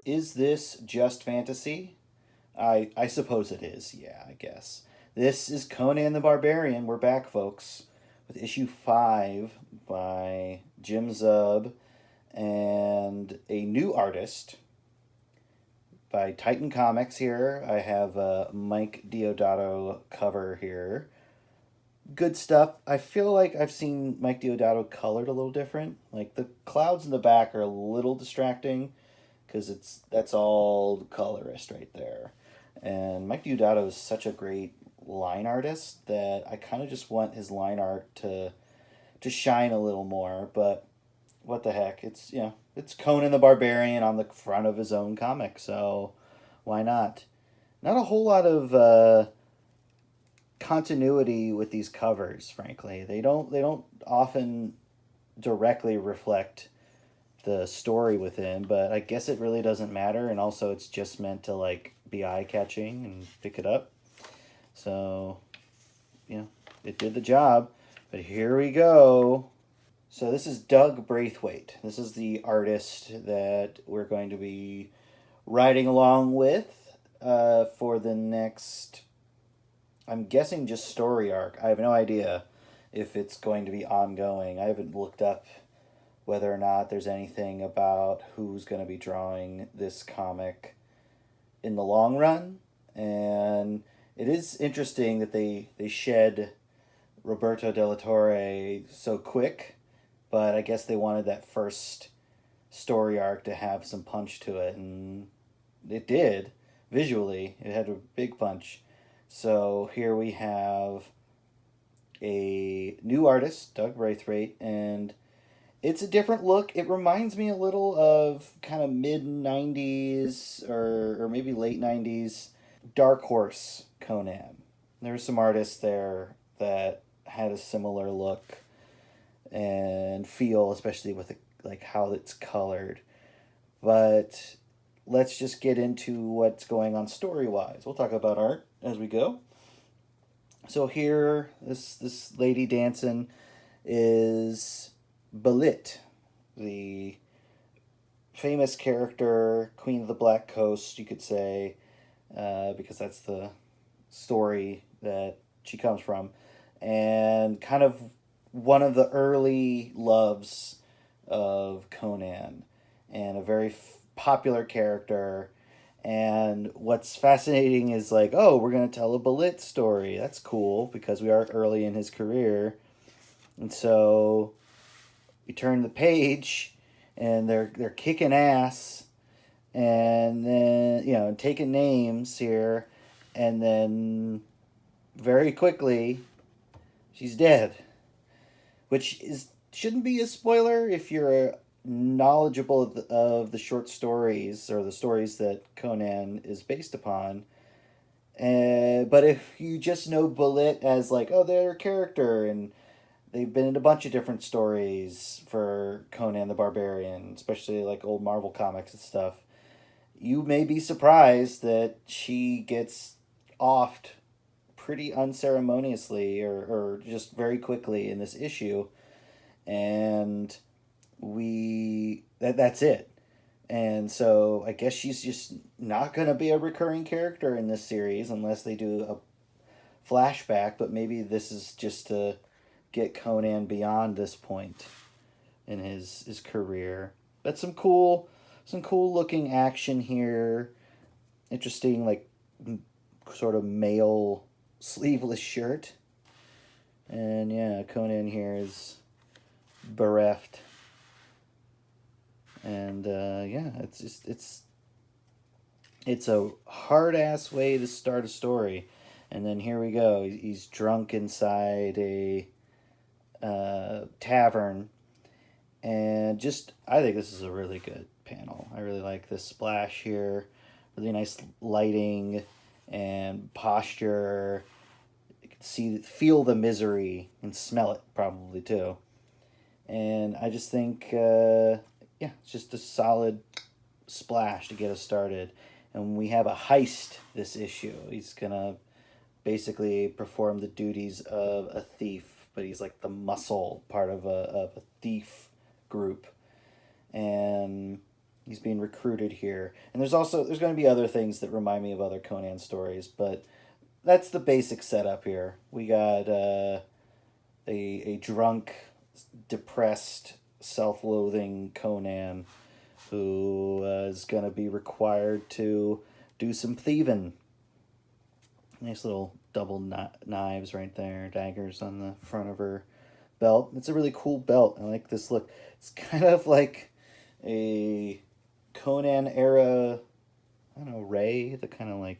Is this just fantasy? I suppose it is, yeah, I guess. This is Conan the Barbarian. We're back, folks, with issue 5 by Jim Zub and a new artist by Titan Comics here. I have a Mike Diodato cover here. Good stuff. I feel like I've seen Mike Diodato colored a little different. Like the clouds in the back are a little distracting because that's all colorist right there. And Mike Diodato is such a great line artist that I kind of just want his line art to shine a little more. But what the heck? It's Conan the Barbarian on the front of his own comic, so why not? Not a whole lot of continuity with these covers, frankly. They don't often directly reflect the story within, but I guess it really doesn't matter, and also it's just meant to like be eye catching and pick it up. So, it did the job. But here we go. So this is Doug Braithwaite. This is the artist that we're going to be riding along with for the next, I'm guessing, just story arc. I have no idea if it's going to be ongoing. I haven't looked up whether or not there's anything about who's going to be drawing this comic in the long run. And it is interesting that they shed Roberto Della Torre so quick, but I guess they wanted that first story arc to have some punch to it, and it did. Visually, it had a big punch. So here we have a new artist, Doug Braithwaite, and it's a different look. It reminds me a little of kind of mid 90s or maybe late 90s Dark Horse Conan. There's some artists there that had a similar look and feel, especially with like how it's colored. But let's just get into what's going on story-wise. We'll talk about art as we go. So here, this lady dancing is Belit, the famous character, Queen of the Black Coast, you could say, because that's the story that she comes from, and kind of one of the early loves of Conan, and a very popular character. And what's fascinating is like, oh, we're going to tell a Belit story. That's cool because we are early in his career. And so we turn the page and they're kicking ass and then, taking names here, and then very quickly she's dead, which shouldn't be a spoiler if you're knowledgeable of the short stories or the stories that Conan is based upon. But if you just know Belit as like, oh, they're a character and they've been in a bunch of different stories for Conan the Barbarian, especially like old Marvel comics and stuff, you may be surprised that she gets offed pretty unceremoniously or just very quickly in this issue. And that's it. And so I guess she's just not going to be a recurring character in this series unless they do a flashback, but maybe this is just to get Conan beyond this point in his career. But some cool looking action here. Interesting, like, sort of male sleeveless shirt. And yeah, Conan here is bereft. And it's a hard ass way to start a story. And then here we go. He's drunk inside a tavern, and I think this is a really good panel. I really like this splash here. Really nice lighting and posture. You can feel the misery and smell it probably too. And I just think, it's just a solid splash to get us started. And we have a heist this issue. He's gonna basically perform the duties of a thief, but he's like the muscle part of a thief group. And He's being recruited here, and there's going to be other things that remind me of other Conan stories, but that's the basic setup here. We got a drunk, depressed, self-loathing Conan who is going to be required to do some thieving. Nice little double knives right there, daggers on the front of her belt. It's a really cool belt. I like this look. It's kind of like a Conan era, I don't know, ray, the kind of like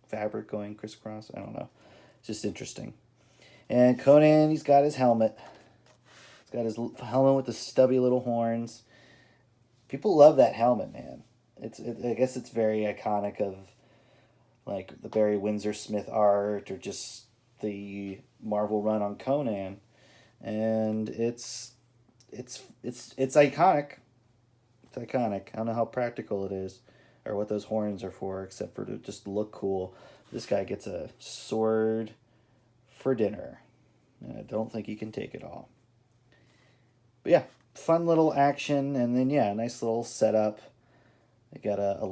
fabric going crisscross. I don't know. It's just interesting. And Conan, he's got his helmet. He's got his helmet with the stubby little horns. People love that helmet, man. I guess it's very iconic of like the Barry Windsor Smith art or just the Marvel run on Conan, and it's iconic. It's iconic. I don't know how practical it is, or what those horns are for, except for to just look cool. This guy gets a sword for dinner, and I don't think he can take it all. But yeah, fun little action, and then yeah, nice little setup. They got a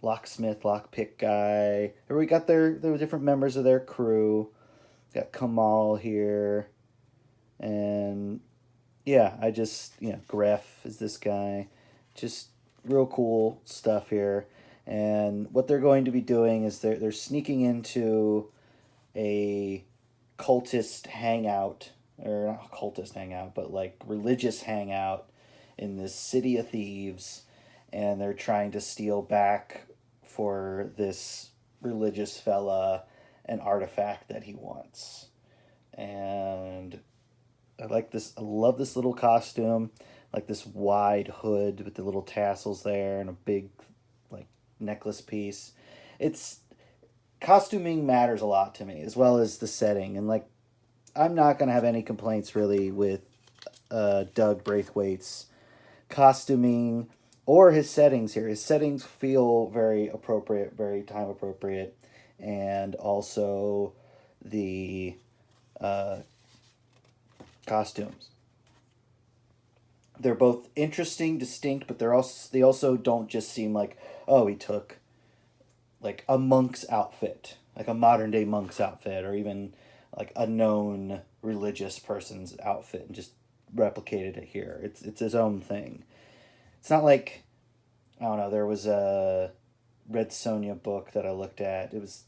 locksmith, lockpick guy. Here we got their different members of their crew. Got Kamal here, and yeah, Gref is this guy. Just real cool stuff here. And what they're going to be doing is they're sneaking into a cultist hangout, or not cultist hangout, but like religious hangout in this city of thieves, and they're trying to steal back for this religious fella an artifact that he wants. And I love this little costume, like this wide hood with the little tassels there and a big like necklace piece. It's costuming matters a lot to me, as well as the setting, and like I'm not gonna have any complaints really with Doug Braithwaite's costuming or his settings here. His settings feel very appropriate, very time appropriate, and also the costumes. They're both interesting, distinct, but they also don't just seem like, oh, he took like a monk's outfit, like a modern day monk's outfit, or even like a known religious person's outfit and just replicated it here. It's his own thing. It's not like, I don't know, there was a Red Sonja book that I looked at. It was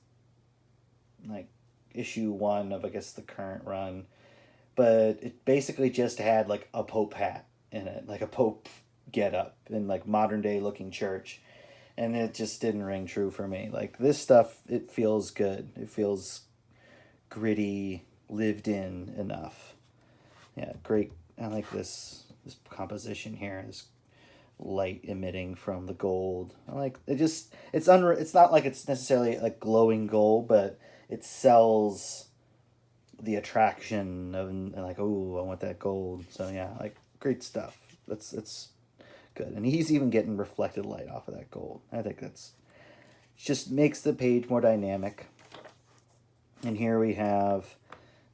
like issue 1 of, I guess, the current run. But it basically just had like a pope hat in it, like a pope getup in like modern day looking church. And it just didn't ring true for me. Like this stuff, it feels good. It feels gritty, lived in enough. Yeah, great. I like this composition here. This light emitting from the gold. I like it. It's not like it's necessarily like glowing gold, but it sells the attraction of, and like, oh, I want that gold. So yeah, like great stuff. It's good, and he's even getting reflected light off of that gold. I think that's just makes the page more dynamic. And here we have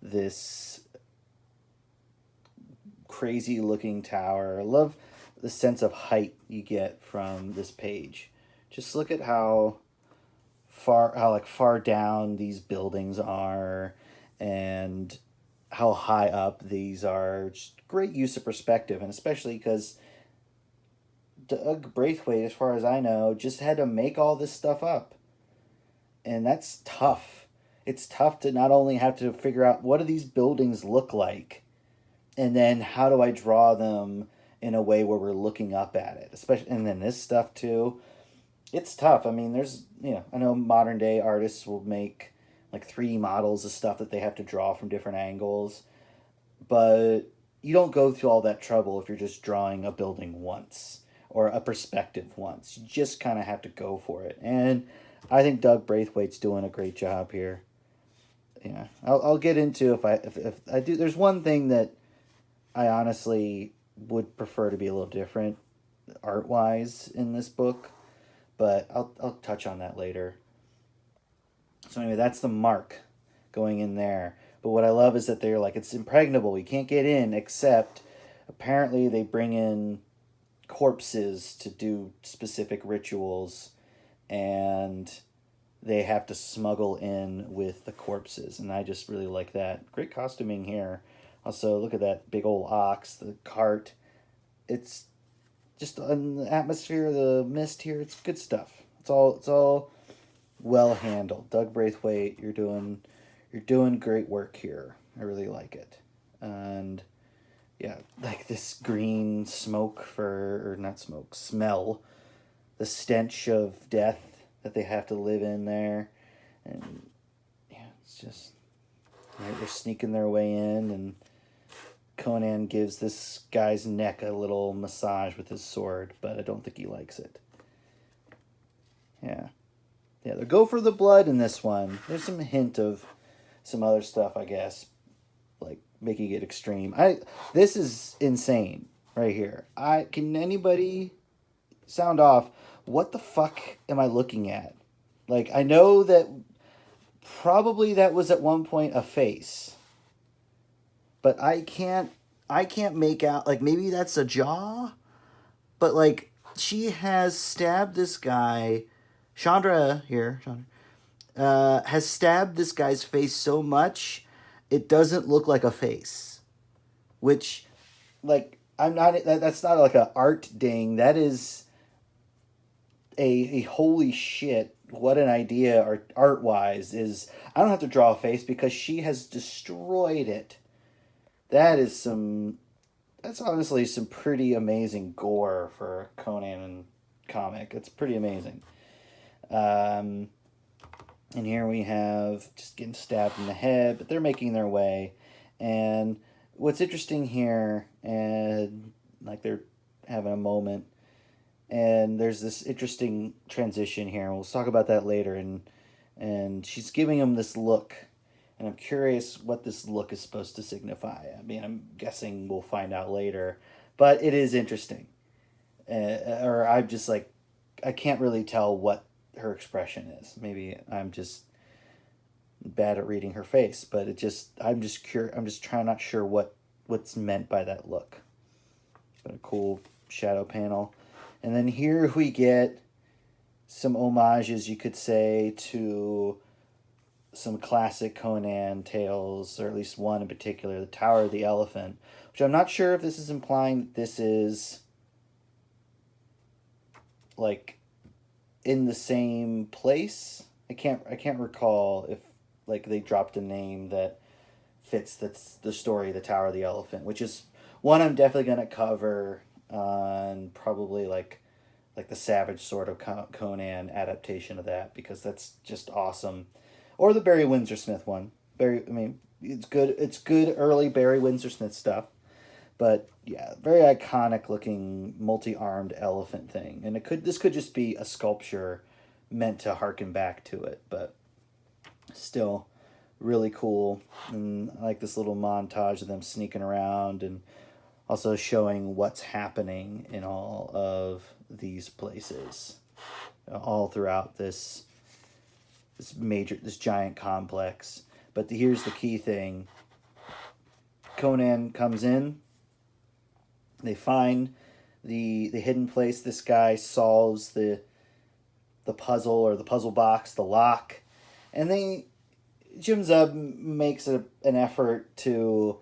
this crazy looking tower. I love the sense of height you get from this page. Just look at how far down these buildings are and how high up these are. Just great use of perspective, and especially because Doug Braithwaite, as far as I know, just had to make all this stuff up. And that's tough. It's tough to not only have to figure out what do these buildings look like, and then how do I draw them in a way where we're looking up at it. Especially, and then this stuff too. It's tough. I mean, I know modern day artists will make like 3D models of stuff that they have to draw from different angles, but you don't go through all that trouble if you're just drawing a building once or a perspective once. You just kind of have to go for it. And I think Doug Braithwaite's doing a great job here. Yeah, I'll get into if I do. There's one thing that I honestly would prefer to be a little different art wise in this book, but I'll touch on that later. So anyway, that's the mark going in there. But what I love is that they're like, it's impregnable. You can't get in, except apparently they bring in corpses to do specific rituals, and they have to smuggle in with the corpses, and I just really like that. Great costuming here. Also, look at that big old ox, the cart. It's just on the atmosphere, the mist here. It's good stuff. It's all well handled. Doug Braithwaite, you're doing great work here. I really like it, and yeah, like this green smoke or not smoke, smell, the stench of death that they have to live in there, and yeah, it's just right. They're sneaking their way in, and Conan gives this guy's neck a little massage with his sword, but I don't think he likes it. Yeah, yeah, they go for the blood in this one. There's some hint of some other stuff, I guess, like making it extreme. This is insane right here. Can anybody sound off? What the fuck am I looking at? Like, I know that probably that was at one point a face, but I can't make out, like, maybe that's a jaw, but like she has stabbed this guy. Chandra has stabbed this guy's face so much it doesn't look like a face, which, like, that's not like a art ding. That is a holy shit, what an idea art wise is. I don't have to draw a face because she has destroyed it. That's honestly some pretty amazing gore for a Conan comic. It's pretty amazing. And here we have just getting stabbed in the head, but they're making their way. And what's interesting here, and like they're having a moment, and there's this interesting transition here. We'll talk about that later. And she's giving him this look, and I'm curious what this look is supposed to signify. I mean, I'm guessing we'll find out later, but it is interesting. Or I'm just like, I can't really tell what her expression is. Maybe I'm just bad at reading her face, but I'm just curious. I'm just not sure what's meant by that look. But a cool shadow panel. And then here we get some homages, you could say, to some classic Conan tales, or at least one in particular, the Tower of the Elephant, which I'm not sure if this is implying that this is like in the same place. I can't recall if like they dropped a name that fits that's the story, the Tower of the Elephant, which is one I'm definitely gonna cover on probably like the Savage Sword of Conan adaptation of that, because that's just awesome. Or the Barry Windsor Smith one. It's good. It's good early Barry Windsor Smith stuff. But yeah, very iconic looking multi-armed elephant thing. And this could just be a sculpture meant to harken back to it, but still really cool. And I like this little montage of them sneaking around and also showing what's happening in all of these places, all throughout this giant complex. But here's the key thing. Conan comes in. They find the hidden place. This guy solves the puzzle, or the puzzle box, the lock, and Jim Zub makes an effort to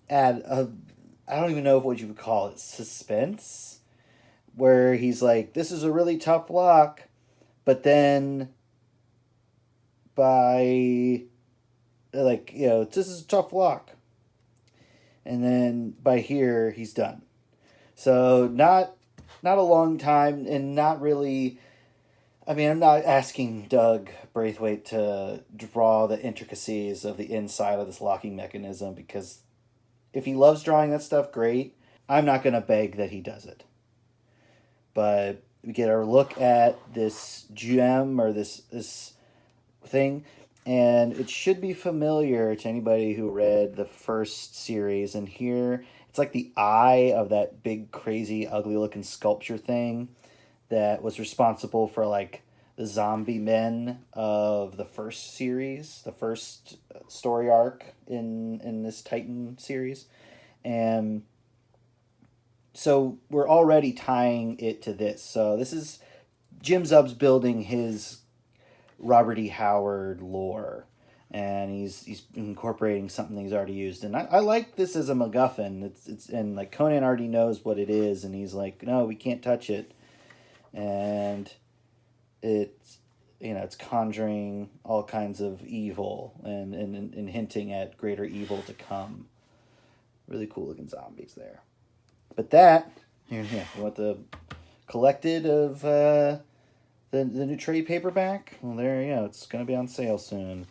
add I don't even know what you would call it, suspense, where he's like, this is a really tough lock, but then by, like, this is a tough lock, and then by here he's done. So not a long time, and not really. I mean, I'm not asking Doug Braithwaite to draw the intricacies of the inside of this locking mechanism, because if he loves drawing that stuff, great. I'm not going to beg that he does it. But we get our look at this gem, or this thing, and it should be familiar to anybody who read the first series. And here, it's like the eye of that big, crazy, ugly-looking sculpture thing that was responsible for like the zombie men of the first series, the first story arc in this Titan series. And so we're already tying it to this. So this is Jim Zub's building his Robert E. Howard lore, and he's incorporating something he's already used. And I like this as a MacGuffin. It's and like Conan already knows what it is, and he's like, no, we can't touch it. And it's it's conjuring all kinds of evil and hinting at greater evil to come. Really cool looking zombies there. But that here, you want the collected of the new trade paperback? Well, there you go. It's going to be on sale soon.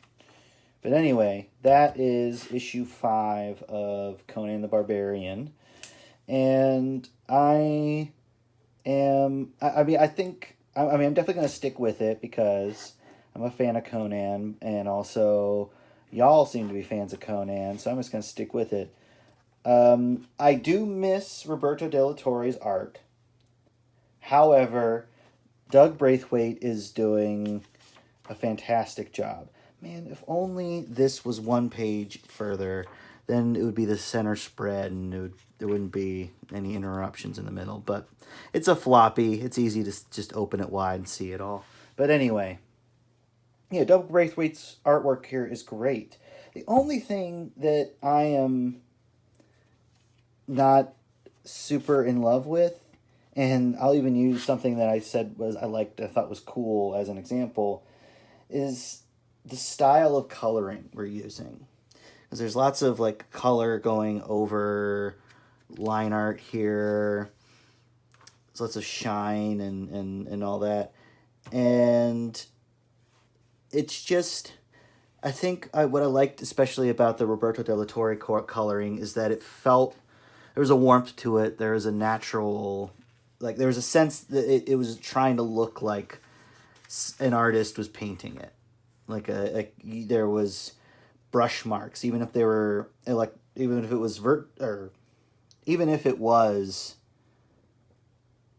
But anyway, that is issue 5 of Conan the Barbarian. And I'm definitely going to stick with it because I'm a fan of Conan, and also y'all seem to be fans of Conan, so I'm just going to stick with it. I do miss Roberto De La Torre's art. However, Doug Braithwaite is doing a fantastic job. Man, if only this was one page further, then it would be the center spread and there wouldn't be any interruptions in the middle. But it's a floppy. It's easy to just open it wide and see it all. But anyway, yeah, Doug Braithwaite's artwork here is great. The only thing that I am not super in love with, and I'll even use something that I said I thought was cool as an example, is the style of coloring we're using. Because there's lots of like color going over line art here. There's lots of shine and all that. And it's just, I think what I liked especially about the Roberto De La Torre coloring is that it felt, there was a warmth to it. There was a natural, like there was a sense that it was trying to look like an artist was painting it. Like there was brush marks, even if they were like, even if it was even if it was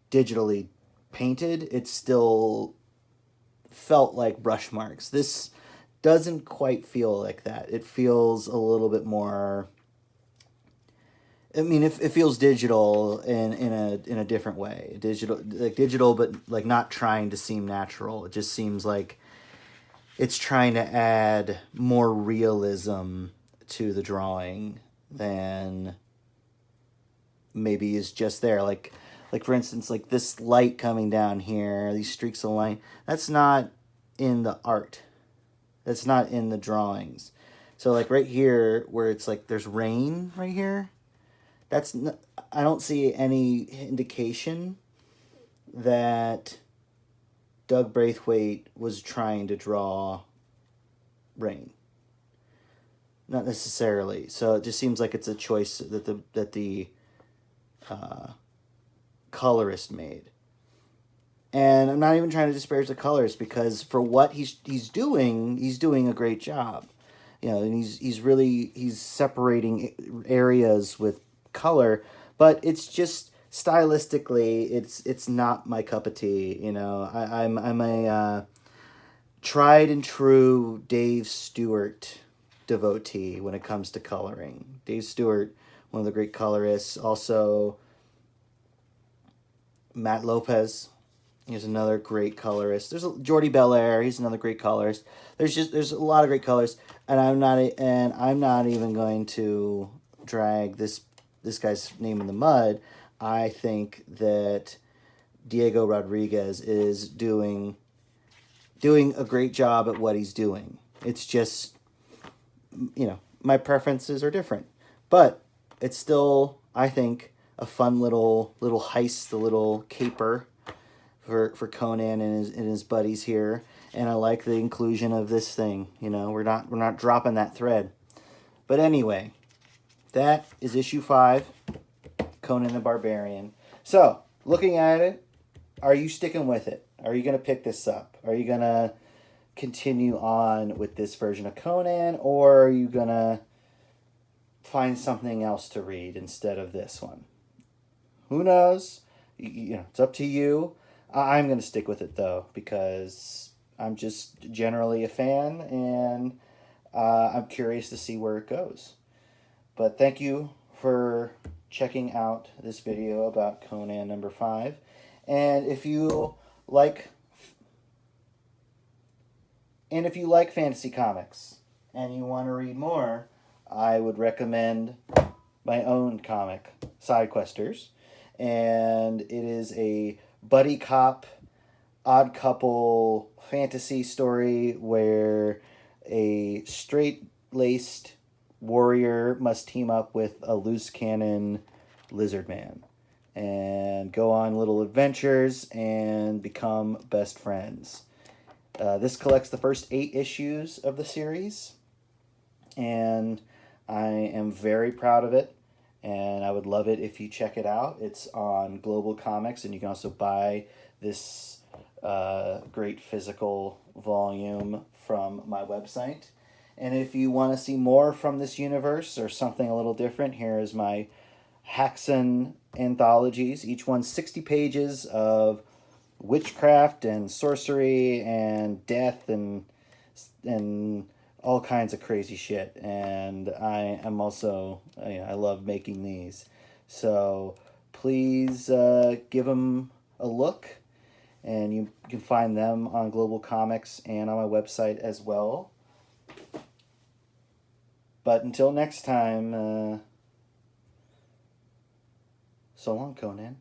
digitally painted, it still felt like brush marks. This doesn't quite feel like that. It feels a little bit more, I mean, it feels digital in a different way. Digital, but like not trying to seem natural. It just seems like it's trying to add more realism to the drawing than maybe is just there. Like for instance, like this light coming down here, these streaks of light. That's not in the art. That's not in the drawings. So like right here, where it's like there's rain right here. I don't see any indication that Doug Braithwaite was trying to draw rain. Not necessarily. So it just seems like it's a choice that the colorist made. And I'm not even trying to disparage the colors, because for what he's doing a great job. You know, and he's separating areas with color, but it's just stylistically it's not my cup of tea. You know, I'm a tried and true Dave Stewart devotee when it comes to coloring. Dave Stewart, one of the great colorists. Also Matt Lopez, he's another great colorist. There's Jordi Belair, he's another great colorist. There's a lot of great colors, and I'm not even going to drag this guy's name in the mud. I think that Diego Rodriguez is doing a great job at what he's doing. It's just, you know, my preferences are different, but it's still, I think, a fun little heist, a little caper for Conan and his buddies here. And I like the inclusion of this thing. You know, we're not dropping that thread. But anyway, that is issue 5, Conan the Barbarian. So, looking at it, are you sticking with it? Are you going to pick this up? Are you going to continue on with this version of Conan, or are you going to find something else to read instead of this one? Who knows? You know, it's up to you. I'm going to stick with it, though, because I'm just generally a fan, and I'm curious to see where it goes. But thank you for checking out this video about Conan number 5. And if you like fantasy comics and you want to read more, I would recommend my own comic, Sidequesters. And it is a buddy cop, odd couple fantasy story where a straight-laced warrior must team up with a loose cannon lizard man and go on little adventures and become best friends. This collects the first 8 issues of the series, and I am very proud of it, and I would love it if you check it out. It's on Global Comics, and you can also buy this great physical volume from my website. And if you want to see more from this universe or something a little different, here is my Haxan anthologies. Each one's 60 pages of witchcraft and sorcery and death and all kinds of crazy shit. And I am also, I love making these. So please give them a look. And you can find them on Global Comics and on my website as well. But until next time, so long, Conan.